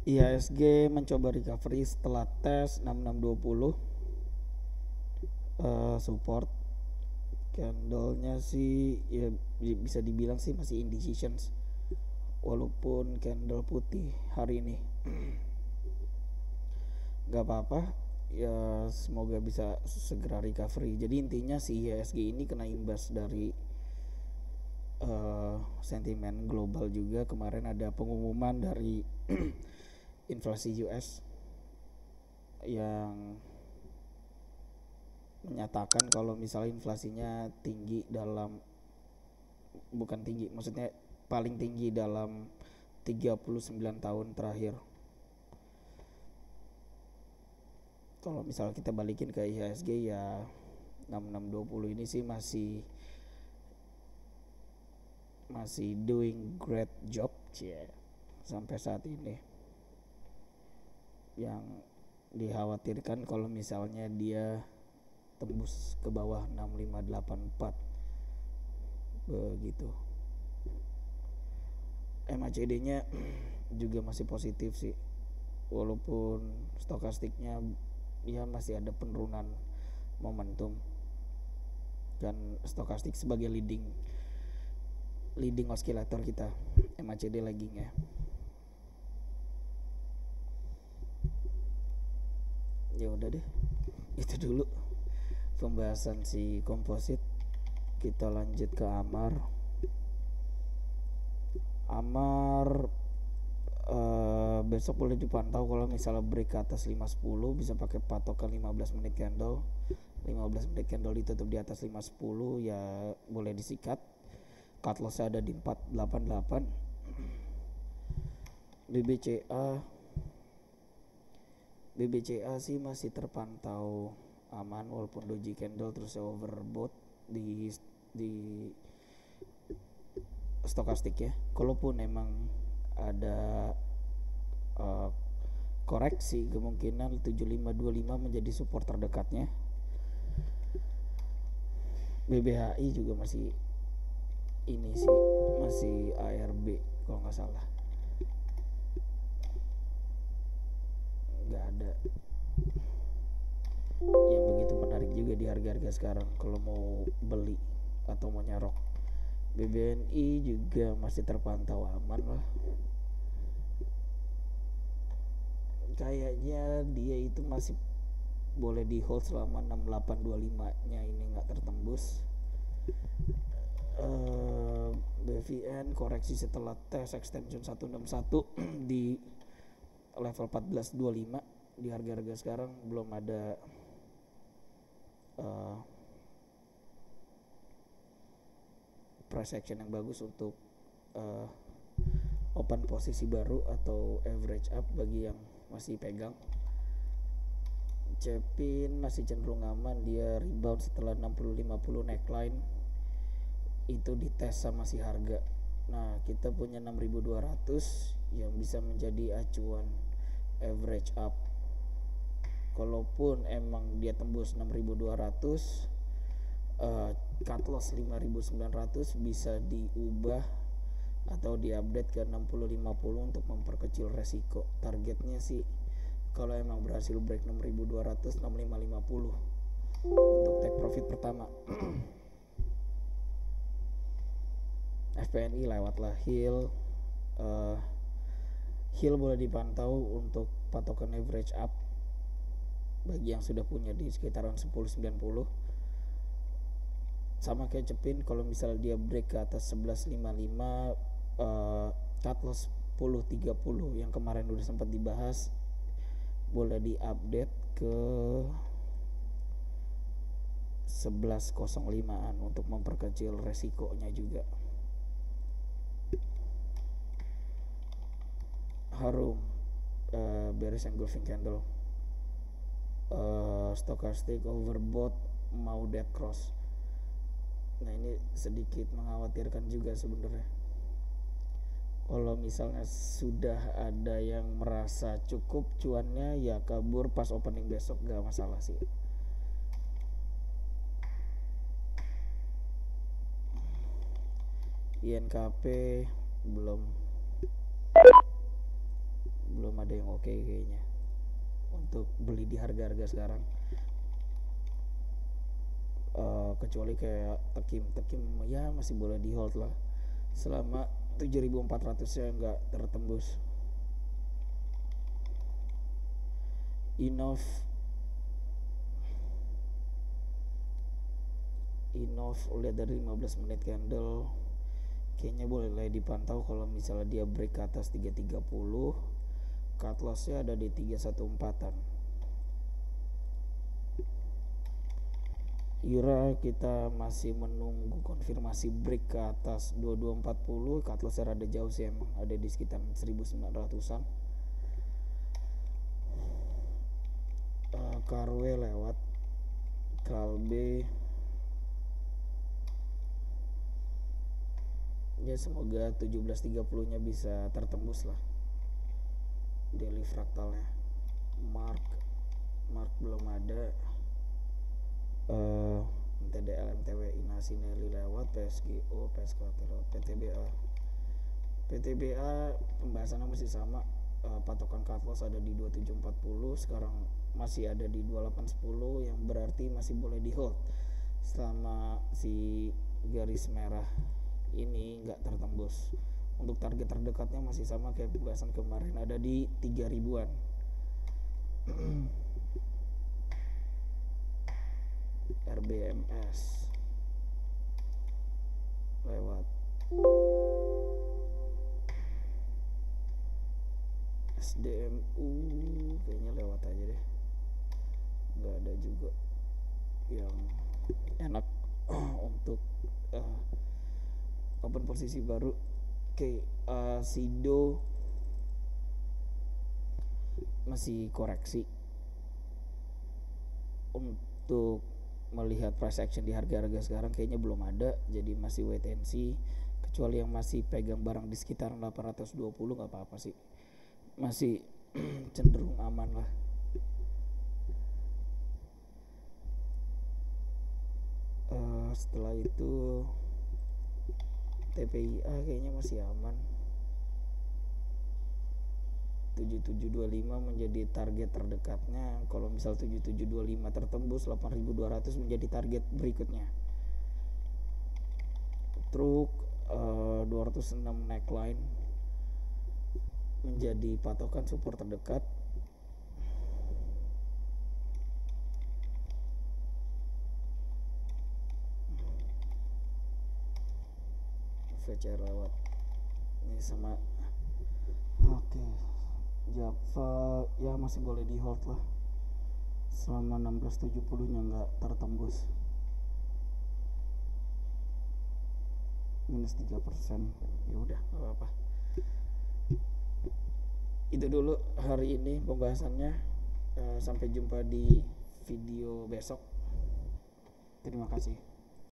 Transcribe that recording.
IHSG mencoba recovery setelah tes 6620 support. Candlenya sih ya bisa dibilang sih masih indecisions walaupun candle putih hari ini. Gak apa-apa ya, semoga bisa segera recovery. Jadi intinya si IHSG ini kena imbas dari sentimen global juga. Kemarin ada pengumuman dari inflasi US yang menyatakan kalau misalnya inflasinya tinggi dalam, bukan tinggi, maksudnya paling tinggi dalam 39 tahun terakhir. Kalau misalnya kita balikin ke IHSG ya 6620 ini sih masih doing great job sampai saat ini. Yang dikhawatirkan kalau misalnya dia tembus ke bawah 6584 begitu. MACD nya juga masih positif sih, walaupun stokastiknya ya masih ada penurunan momentum, dan stokastik sebagai leading oscillator kita, MACD laggingnya. Ya udah deh, itu dulu pembahasan si komposit. Kita lanjut ke Amar. Besok boleh dipantau kalau misalnya break ke atas 510 bisa pakai patokan 15 menit candle. 15 menit candle ditutup di atas 510 ya boleh disikat. Cut loss ada di 488. BBCA sih masih terpantau aman walaupun doji candle terus overbought di stokastik ya. Kalaupun emang ada koreksi, kemungkinan 7525 menjadi support terdekatnya. BBHI juga masih ini sih, masih ARB kalau nggak salah. Nggak ada yang begitu menarik juga di harga-harga sekarang kalau mau beli atau mau nyarok. BBNI juga masih terpantau aman lah. Kayaknya dia itu masih boleh di hold selama 6825 nya ini nggak tertembus. BVN koreksi setelah tes extension 161 di level 1425. Di harga-harga sekarang belum ada price action yang bagus untuk open posisi baru atau average up bagi yang masih pegang. Cepin masih cenderung aman, dia rebound setelah 60-50 neckline itu dites sama si harga. Nah kita punya 6200 yang bisa menjadi acuan average up. Kalaupun emang dia tembus 6200, cut loss 5900 bisa diubah atau diupdate ke 60-50 untuk memperkecil resiko. Targetnya sih kalau emang berhasil break 6200, 6550 untuk take profit pertama. FPNI lewatlah Hill. Hill boleh dipantau untuk patokan average up bagi yang sudah punya di sekitaran 1090. Sama kayak Cepin, kalau misalnya dia break ke atas 1155, cut loss 1030 yang kemarin udah sempat dibahas boleh diupdate ke 1105an untuk memperkecil resikonya juga. Harum bearish engulfing candle, stochastic overbought mau dead cross. Nah ini sedikit mengkhawatirkan juga sebenarnya. Kalau misalnya sudah ada yang merasa cukup cuannya ya kabur pas opening besok, gak masalah sih. INKP belum belum ada yang oke kayaknya untuk beli di harga-harga sekarang. Kecuali kayak Tekim ya masih boleh di hold lah selama 7.400 nya nggak tertembus. Innov lihat dari 15 menit candle kayaknya boleh dipantau kalau misalnya dia break ke atas 330, cut lossnya ada di 314an. IRA kita masih menunggu konfirmasi break ke atas 2240, cut lossnya rada jauh sih, emang ada di sekitar 1900an. Karwe lewat, Kalbe ya semoga 17.30 nya bisa tertembus lah daily fraktalnya. Mark belum ada. TDL MTWI Nasi Nelly lewat, PSGO lewat, PTBA pembahasannya masih sama. Patokan cut loss ada di 2740, sekarang masih ada di 2810 yang berarti masih boleh di hold selama si garis merah ini nggak tertembus. Untuk target terdekatnya masih sama kayak pembahasan kemarin, ada di 3000-an. RBMS lewat, SDMU kayaknya lewat aja deh, nggak ada juga yang enak untuk open posisi baru. Oke, Sido masih koreksi. Untuk melihat price action di harga-harga sekarang kayaknya belum ada, jadi masih wait and see. Kecuali yang masih pegang barang di sekitar 820 nggak apa-apa sih, masih cenderung aman lah. Setelah itu TPIA kayaknya masih aman. 7725 menjadi target terdekatnya. Kalau misal 7725 tertembus, 8200 menjadi target berikutnya. Truk 206 neckline menjadi patokan support terdekat. VC lewat ini sama. Oke, Java ya masih boleh di hold lah selama 1670 nya nggak tertembus. Minus 3%, ya udah nggak apa-apa. Itu dulu hari ini pembahasannya. Sampai jumpa di video besok. Terima kasih.